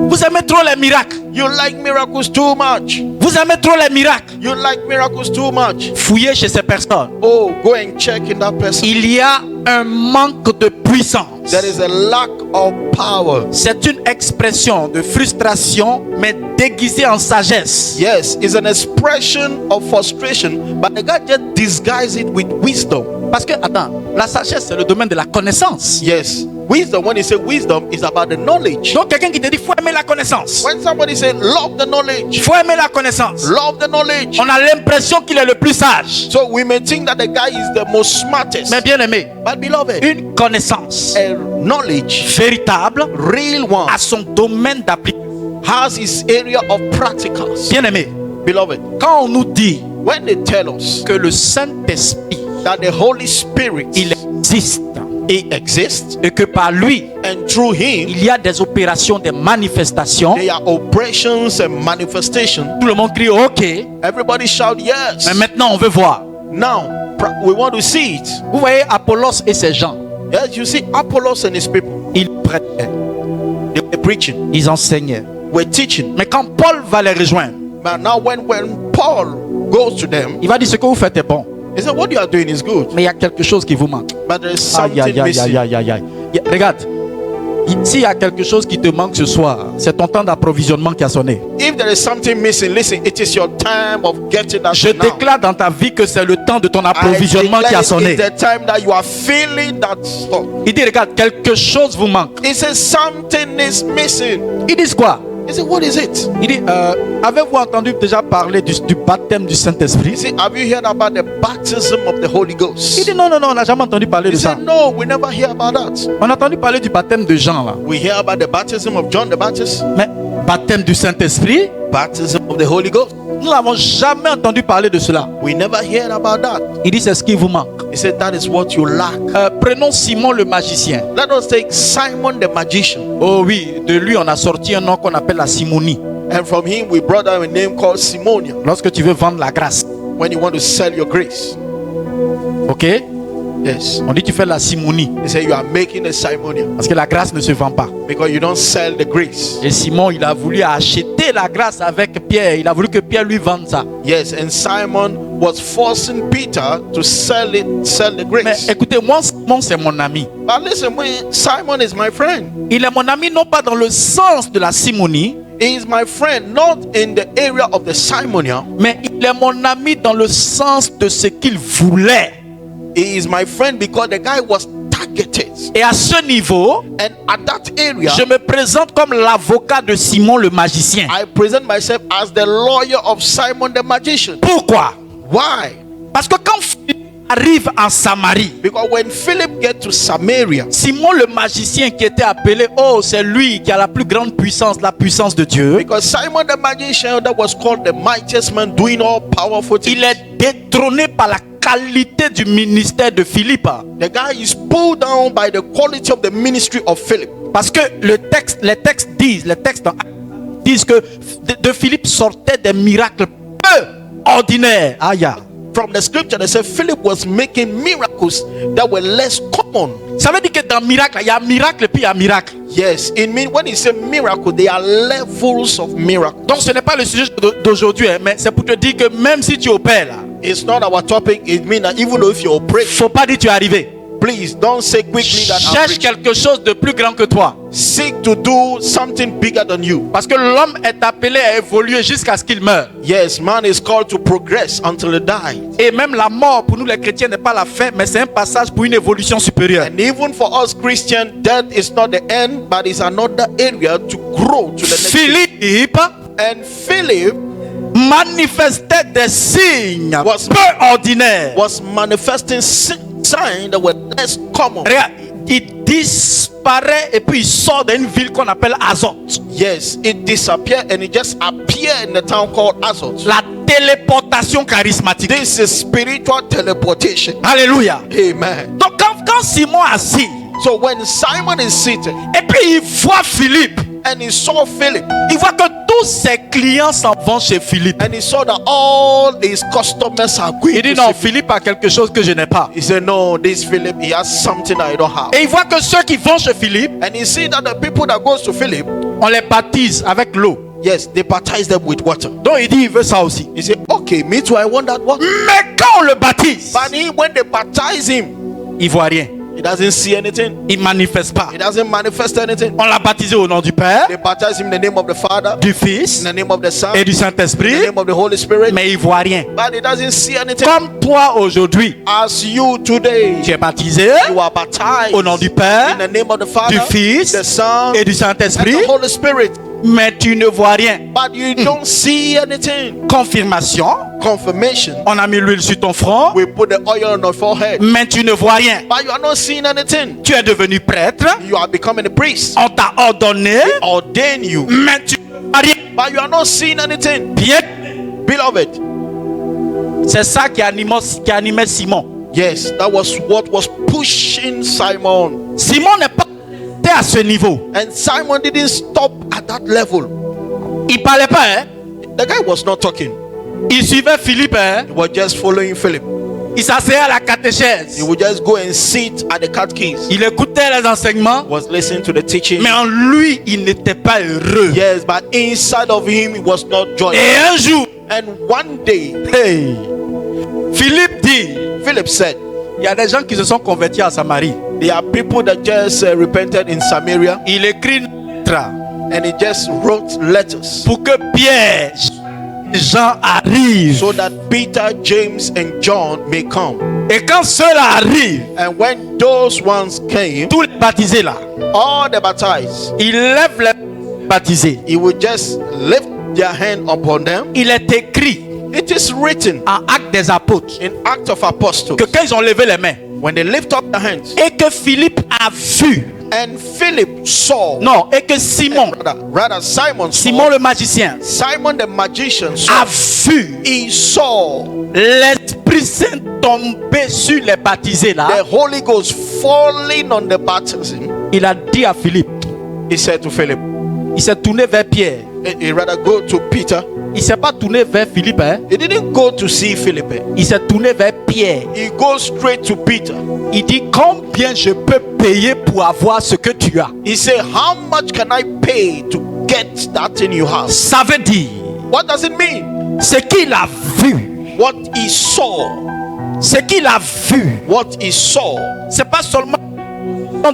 vous aimez trop les miracles, you like miracles too much, vous aimez trop les miracles, you like miracles too much, fouillez chez ces personnes. oh, go and check in that person. Il y a un manque de puissance. There is a lack of power. C'est une expression de frustration, mais déguisée en sagesse. Yes, it's an expression of frustration, but the guy just disguise it with wisdom. Parce que, attends, la sagesse, c'est le domaine de la connaissance. Yes, wisdom, when you say wisdom, is about the knowledge. Donc, quelqu'un qui te dit, faut aimer la connaissance. When somebody say love the knowledge, Faut aimer la connaissance. love the knowledge, On a l'impression qu'il est le plus sage. so we may think that the guy is the most smartest. Mais bien aimé, But beloved, une connaissance a knowledge, véritable real one, a son domaine d'application. has its area of practicals. Bien aimé, Beloved, quand on nous dit when they tell us que le Saint-Esprit, that the Holy Spirit il existe he exists, et que par lui, and through him il y a des opérations, des manifestations, there are operations and manifestations, tout le monde crie OK, everybody shout yes. mais maintenant on veut voir. Now we want to see it. Vous voyez Apollos et ses gens, Yes, you see Apollos and his people, ils prêchaient, they were preaching, ils enseignaient. were teaching. Mais quand Paul va les rejoindre, But now when Paul goes to them, il va dire ce que vous faites est bon, he said, what you are doing is good, mais il y a quelque chose qui vous manque. but there is Aïe, something aïe, aïe, missing. aïe, aïe, aïe. Regarde, s'il y a quelque chose qui te manque ce soir, c'est ton temps d'approvisionnement qui a sonné. If there is something missing, listen, it is your time of getting that Je now. déclare dans ta vie que c'est le temps de ton I approvisionnement qui a declare sonné. it's the time that you are feeling that stuff. Il dit, regarde, quelque chose vous manque. He says something is missing. Ils disent quoi? He said, what is it? Il dit, avez-vous entendu déjà parler du baptême du He Saint-Esprit? said, have you heard about the baptism of the Holy Il Ghost? dit, non, non, non, on n'a jamais entendu parler He de ça. said, no, we never hear about that. On a entendu parler du baptême de Jean, là. We hear about the baptism of John the Baptist, Mais baptême du Saint-Esprit, baptism of the Holy Ghost. nous n'avons jamais entendu parler de cela. We never hear about that. Il dit, c'est ce qui vous manque. He said, that is what you lack. Prenons Simon le magicien. Let us take Simon the magician. Oh oui, de lui on a sorti un nom qu'on appelle la simonie. And from him we brought out a name called Simonia. Lorsque tu veux vendre la grâce, When you want to sell your grace. ok? Yes. On dit tu fais la simonie He said you are making a Simonia parce que la grâce ne se vend pas. because you don't sell the grace. Et Simon, il a voulu acheter la grâce avec Pierre. Il a voulu que Pierre lui vende ça. Yes, and Simon was forcing Peter to sell the Mais grace. écoutez, moi, Simon, c'est mon ami. But listen, Simon is my friend. Il est mon ami non pas dans le sens de la simonie, He is my friend, not in the area of the Simonia. mais il est mon ami dans le sens de ce qu'il voulait. He is my friend because the guy was targeted. Et à ce niveau, And at that area, je me présente comme l'avocat de Simon le magicien. I present myself as the lawyer of Simon the magician. Pourquoi? Why? Parce que quand Philippe arrive en Samarie, Because when Philip get to Samaria, Simon le magicien qui était appelé, oh c'est lui qui a la plus grande puissance, la puissance de Dieu, because Simon the magician that was called the mightiest man doing all powerful things, il est détrôné par la qualité du ministère de Philippe. the guy is pulled down by the quality of the ministry of Philip. Parce que les textes disent que de Philippe sortaient des miracles peu ordinaires. Aïe. From the scripture, they say Philip was making miracles that were less common. Ça veut dire que dans miracle, il y a miracle et puis il y a miracle. Yes, it means when he say miracle, there are levels of miracles. Donc ce n'est pas le sujet d'aujourd'hui, hein, mais c'est pour te dire que même si tu opères là, It's not our topic. It means that even though if you operate, faut pas dire tu es arrivé. please don't say quickly that I'm Cherche rich. quelque chose de plus grand que toi. Seek to do something bigger than you. Parce que l'homme est appelé à évoluer jusqu'à ce qu'il meure. Yes, man is called to progress until he dies. Et même la mort pour nous les chrétiens n'est pas la fin, mais c'est un passage pour une évolution supérieure. And even for us Christians, death is not the end, but it's another area to grow to the next. Philippe And Philip manifestait des signes Was- peu ordinaires. was manifesting signs that were less common. Regarde, il disparaît et puis il sort d'une ville qu'on appelle Azote. Yes, it disappeared and it just appeared in the town called Azotus. La téléportation charismatique. This is spiritual teleportation. Alléluia. Amen. Donc quand Simon assis So when Simon is seated et puis il voit Philippe, and he saw Philip, il voit que tous ses clients s'en vont chez Philippe. and he saw that all his customers are going Il dit to non, see Philippe a quelque chose que je n'ai pas. He said, no, this Philip, he has something I don't have. Et il voit que ceux qui vont chez Philippe, And he see that the people that goes to Philip, on les baptise avec l'eau. yes, they baptize them with water. Donc il dit il veut ça aussi. He said, okay, me too, I want that water. Mais quand on le baptise, But when they baptize him, il voit rien. he doesn't see anything. Il manifeste pas. He doesn't manifest anything. On l'a baptisé au nom du Père, They baptize him in the name of the Father, du Fils in the name of the Son, et du in the Saint-Esprit, name of the Holy Spirit. mais il voit rien. But he doesn't see anything. Comme toi aujourd'hui, As you today, tu es baptisé you are baptized au nom du in Père, the name of the Father, du Fils the Son, et du and Saint-Esprit, the Holy Spirit. mais tu ne vois rien. But you don't see anything. Confirmation, Confirmation. on a mis l'huile sur ton front, We put the oil on your forehead. mais tu ne vois rien. But you are not seeing anything. Tu es devenu prêtre, You are becoming a priest. on t'a ordonné, Ordain you. mais tu ne vois rien. But you are not seeing anything. Bien, Beloved. c'est ça qui animait Simon. Yes, that was what was pushing Simon. Simon n'est pas resté à ce niveau. And Simon didn't stop at that level. Il parlait pas, hein? The guy was not talking. Il suivait Philippe, hein? He was just following Philip. Il s'asseyait à la catéchèse. He would just go and sit at the catechism. Il écoutait les enseignements, Was listening to the teaching. mais en lui, il n'était pas heureux. Yes, but inside of him, he was not joyful. Et un jour, And one day, hey, Philippe dit, Philip said, il y a des gens qui se sont convertis à Samarie. there are people that just repented in Samaria, Il écrit une lettre and he just wrote letters pour que Pierre, Jean arrivent. so that Peter, James, and John may come. Et quand ceux-là arrivent, And when those ones came, tous les baptisés là, all the baptized, il lève les baptisés. he would just lift their hand upon them. Il est écrit It is written en Actes des Apôtres in Acts of Apostles, que quand ils ont levé les mains when they lift up their hands, et que Philippe a vu, and Philip saw, non, et que Simon, rather Simon saw, Simon le magicien, Simon the magician a saw, vu he saw l'Esprit Saint tomber sur les baptisés the là. Holy Ghost falling on the baptism. Il a dit à Philippe, He said to Philip, il s'est tourné vers Pierre. he rather go to Peter. Il s'est pas tourné vers Philippe, hein? He didn't go to see Philip. Il s'est tourné vers Pierre. He goes straight to Peter. Il dit combien je peux payer pour avoir ce que tu as. He said, how much can I pay to get that thing you have? Ça veut dire What does it mean? ce qu'il a vu. What he saw. Ce qu'il a vu. What he saw. C'est pas seulement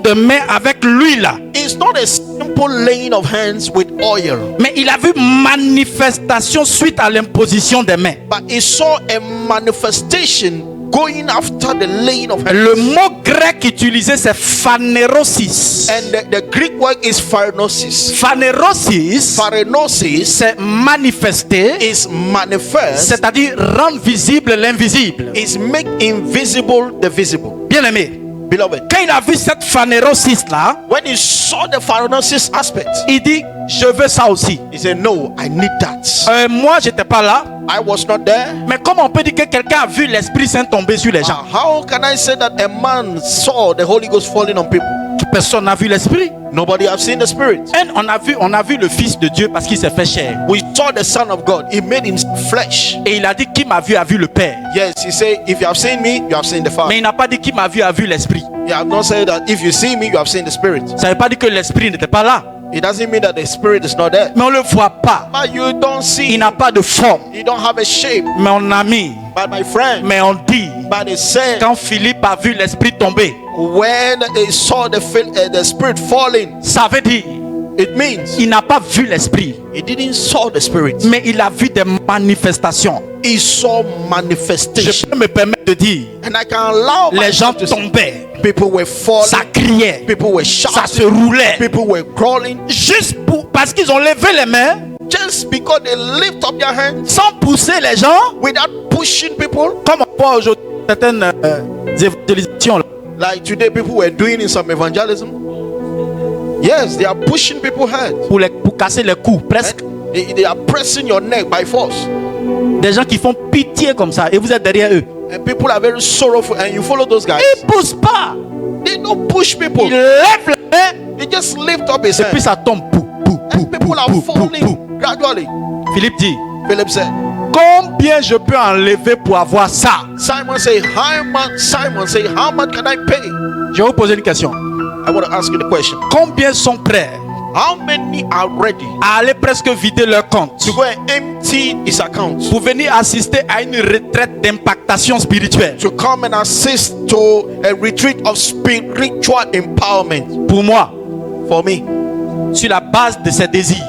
de main avec l'huile, It's not a simple laying of hands with oil, mais il a vu manifestation suite à l'imposition des mains. but he saw a manifestation going after the laying of Le hands. mot grec utilisé c'est phanerosis. And the Greek word is pharenosis. Phanerosis, Pharenosis c'est manifester, is manifest, c'est-à-dire rendre visible l'invisible. is make invisible the visible. Bien aimé, Beloved, quand il a vu cette phanerosis là, when he saw the pharenosis aspect, il dit je veux ça aussi. he said, no, I need that. Moi j'étais pas là, I was not there. mais comment on peut dire que quelqu'un a vu l'Esprit Saint tomber sur les gens? How can I say that a man saw the Holy Ghost falling on people? Personne n'a vu l'Esprit. Nobody have seen the Spirit. Et on a vu le Fils de Dieu parce qu'il s'est fait chair. We saw the Son of God. He made him flesh. Et il a dit qui m'a vu a vu le Père. Yes, he said, if you have seen me, you have seen the Father. Mais il n'a pas dit qui m'a vu a vu l'Esprit. He have not said that if you see me, you have seen the Spirit. Ça ne veut pas dire que l'Esprit n'était pas là. It doesn't mean that the Spirit is not there. Mais on ne le voit pas. But you don't see. Il n'a pas de forme. You don't have a shape. Mais on a mis. But my friend, Mais on dit. but they said, Quand Philippe a vu l'Esprit tomber, when they saw the Spirit falling, ça veut dire it means il n'a pas vu l'Esprit, he didn't saw the Spirit. mais il a vu des manifestations. He saw Je manifestation. peux me permettre de dire, And I can allow les gens myself to say, tombaient, people were falling, ça criait, people were ça se shouting, roulait. people were crawling, Juste parce qu'ils ont levé les mains, just because they lift up their hands sans pousser les gens, without pushing people. comme on voit aujourd'hui certaines évangélisations. Like today, people were doing in some evangelism. Yes, they are pushing people's heads. Pour casser les coups, presque. They are pressing your neck by force. Des gens qui font pitié comme ça, et vous êtes derrière eux. And people are very sorrowful, and you follow those guys. Ils ne poussent pas. They don't push people. Ils lèvent les mains, They just lift up his et puis hand. ça tombe. Pou, pou, pou, And people pou, are pou, pou, falling pou. gradually. Philippe dit, Philip said. combien je peux enlever pour avoir ça? Simon said, how much can I pay? Je vais vous poser une question. I want to ask you the question. Combien sont prêts How many are ready à aller presque vider leur compte to go and empty his account, pour venir assister à une retraite d'impactation spirituelle? to come and assist to a retreat of spiritual empowerment? Pour moi, For me, sur la base de ces désirs,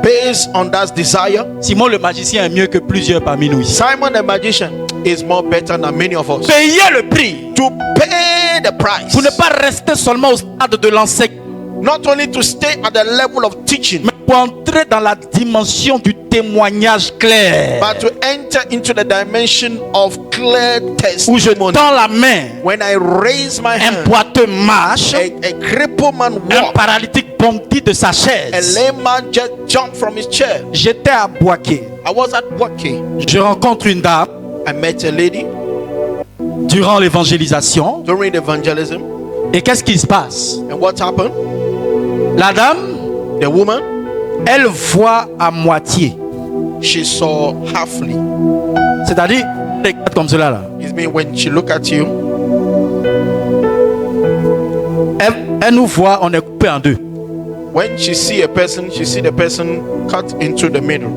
based on that desire, Simon le magicien est mieux que plusieurs parmi nous ici. Simon the magician is more better than many of us. Payez le prix To pay the price, pour ne pas rester seulement au stade de l'enseignement, not only to stay at the level of teaching, mais pour entrer dans la dimension du témoignage clair, but to enter into the dimension of clear où je testimony. tends la main, When I raise my un hand, boiteux marche, a crippled man un walk, paralytique bondit de sa a chaise. lame man just jumped from his chair. J'étais à Boaké. I was at Wake. Je rencontre une dame I met a lady durant l'évangélisation. during the evangelism. Et qu'est-ce qui se passe? And what happened? La dame, The woman, elle voit à moitié. she saw halfly. C'est-à-dire, elle regarde comme cela là. It means when she look at you, Elle nous voit, on est coupé en deux. when she see a person, she see the person cut into the middle.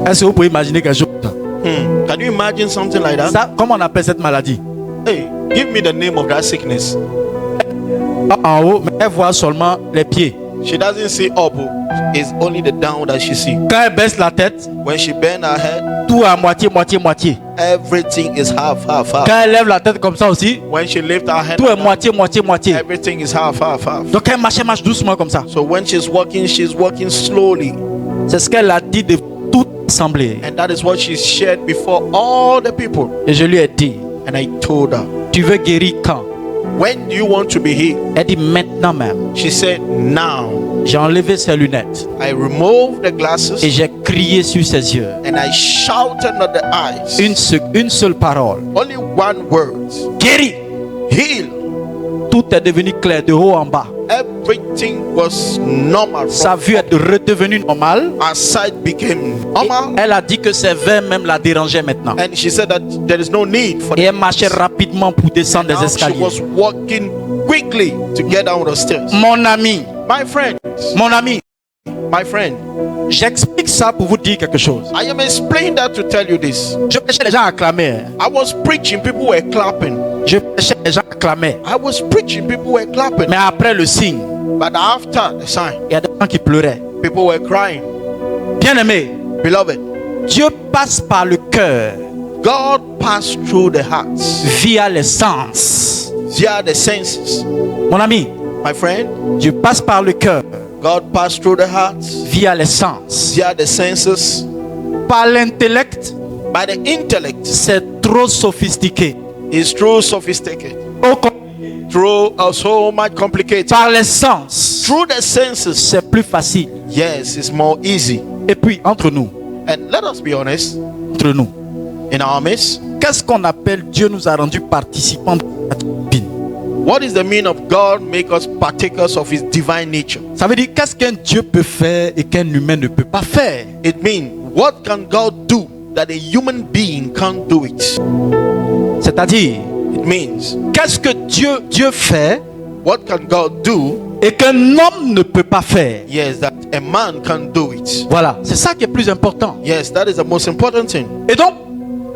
Est-ce que vous pouvez imaginer quelque chose? Can you imagine something like that? Ça, comment on appelle cette maladie? Hey, give me the name of that sickness. En haut, mais elle voit seulement les pieds. She doesn't see up. It's only the down that she see. Quand elle baisse la tête, When she bend her head, tout à moitié, moitié, moitié. everything is half. Quand elle lève la tête comme ça aussi, When she lift her head, tout est moitié, moitié, moitié. everything is half. Donc elle marche doucement comme ça. So when she's walking slowly. C'est ce qu'elle a dit de toute l'assemblée. And that is what she shared before all the people. Et je lui ai dit, And I told her, tu veux guérir quand? when do you want to be healed? Elle dit maintenant même. She said, now. J'ai enlevé ses lunettes I removed the et glasses j'ai crié sur ses yeux. and I shouted at the eyes. Une seule parole. Only one word. Guéris. Heal. Tout est devenu clair de haut en bas. Everything was normal. Sa vue est redevenue normale. Her sight became Et normal. elle a dit que ses veines même la dérangeaient maintenant. And she said that there is no need for Et elle marchait rapidement pour descendre Now des she escaliers. was walking quickly to get down the stairs. Mon ami, My friend, j'explique ça pour vous dire quelque chose. I am explaining that to tell you this. Je prêchais les gens à acclamer. I was preaching, people were clapping. Je prêchais les gens à acclamer. I was preaching, people were clapping. Mais après le signe, But after the sign, il y a des gens qui pleuraient. people were crying. Bien aimé, Beloved, Dieu passe par le cœur God passed through the hearts via les sens. via the senses. Mon ami, My friend, Dieu passe par le cœur God passed through the hearts via les sens. via the senses. Par l'intellect, By the intellect, c'est trop sophistiqué. is through sophisticated, through so much complicated. Par les sens, Through the senses, c'est plus facile. yes, it's more easy. Et puis, entre nous, And let us be honest, entre nous, in our midst, qu'est-ce qu'on appelle Dieu nous a rendus participants de la divine? what is the meaning of God make us partakers of His divine nature? Ça veut dire qu'est-ce qu'un Dieu peut faire et qu'un humain ne peut pas faire. It means, what can God do that a human being can't do it? C'est-à-dire, It means, qu'est-ce que Dieu fait what can God do? et qu'un homme ne peut pas faire. Yes, that a man can do it. Voilà, c'est ça qui est plus important. Yes, that is the most important thing. Et donc,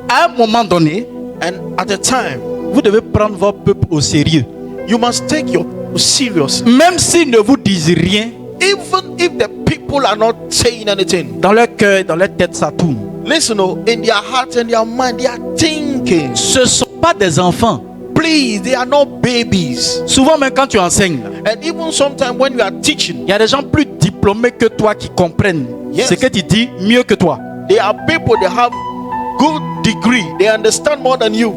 à un moment donné, And at a time, vous devez prendre votre peuple au sérieux. you must take your people serious. Même s'ils ne vous disent rien, Even if the people are not saying anything. dans leur cœur, dans leur tête, ça tourne. Listen, oh, in their heart and their mind, they are thinking. Ce ne sont pas des enfants. Please, they are not babies. Souvent, même quand tu enseignes, And even sometimes when you are teaching, il y a des gens plus diplômés que toi qui comprennent Yes. ce que tu dis mieux que toi. there are people that have good degree. They understand more than you.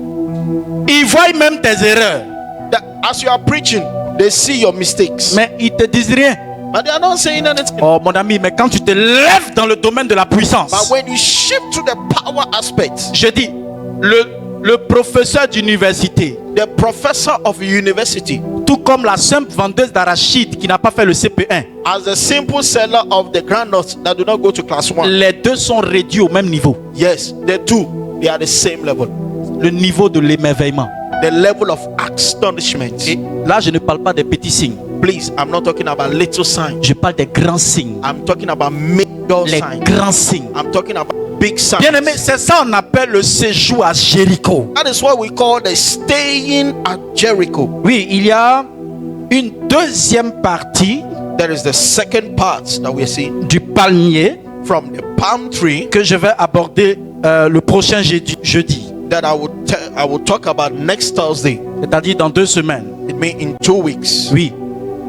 Ils voient même tes erreurs, That as you are preaching, they see your mistakes. mais ils te disent rien. But they are not saying anything. Oh mon ami, mais quand tu te lèves dans le domaine de la puissance, But when you shift to the power aspect, je dis, le professeur d'université, the professor of university, tout comme la simple vendeuse d'arachide qui n'a pas fait le CP1, as the simple seller of the groundnuts that do not go to class 1, les deux sont réduits au même niveau. yes, the two, they are the same level. Le niveau de l'émerveillement. The level of astonishment. Et là, je ne parle pas des petits signes. Please, I'm not talking about little signs. Je parle des grands signes. I'm talking about major Les signs. grands signes. I'm talking about big signs. Bien aimé, c'est ça qu'on appelle le séjour à Jéricho. That is what we call the staying at Jericho. Oui, il y a une deuxième partie There is the second part that we are seeing du palmier from the palm tree que je vais aborder le prochain jeudi. that I will talk about next Thursday. C'est-à-dire dans 2 semaines. It means in 2 weeks. Oui,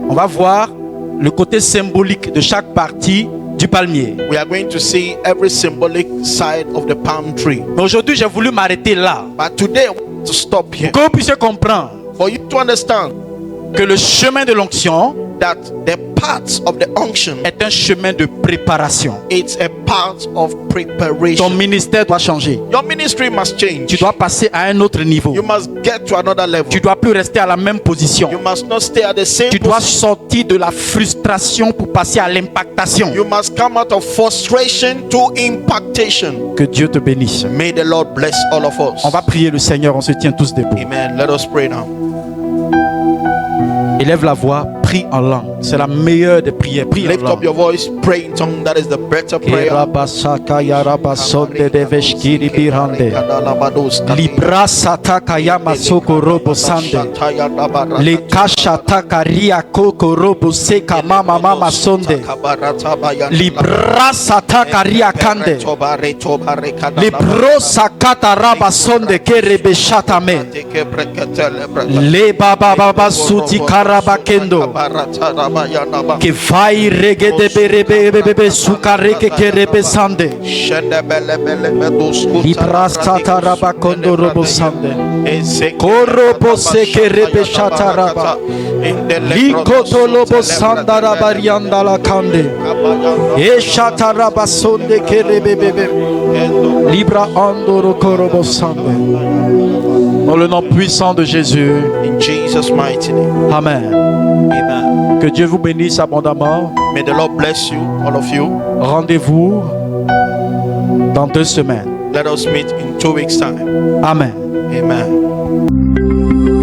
on va voir le côté symbolique de chaque partie du palmier. We are going to see every symbolic side of the palm tree. Mais aujourd'hui, j'ai voulu m'arrêter là. But today I want to stop here Que vous puissiez comprendre for you to understand que le chemin de l'onction that the part of the unction, est un chemin de préparation. it's a part of Ton preparation. ministère doit changer. Your ministry must change. Tu dois passer à un autre niveau. You must get to another level. Tu dois plus rester à la même position. You must not stay at the same Tu dois position. sortir de la frustration pour passer à l'impactation. You must come out of frustration to impactation. Que Dieu te bénisse. May the Lord bless all of us. On va prier le Seigneur, on se tient tous debout. Amen. Let us pray now. Élève la voix, prie en langue. C'est la meilleure des prières. Prie en Lift up langue. your voice, pray in tongue. That is the better prayer. Kerabasaka yarabasonde deveshkiri birande. Libra sataka yamasoko robo sande. Le kashataka ria koko robo seka mama sonde. Libra sataka ria kande. Libro sakata raba sonde kerebe shatame. Le baba suti karabakendo. Que vai regede berebe sukareke kerebe sande. Libra sataraba kondo robo sande. Korobo seke rebe shataraba. Likoto lobo sandaraba rianda la kande. E shataraba sonde kerebe bebe. Libra andoro korobo sande. Dans le nom puissant de Jésus. In Jesus' mighty name. Amen. Amen. Que Dieu vous bénisse abondamment. May the Lord bless you, all of you. Rendez-vous dans 2 semaines. Let us meet in 2 weeks' time. Amen. Amen.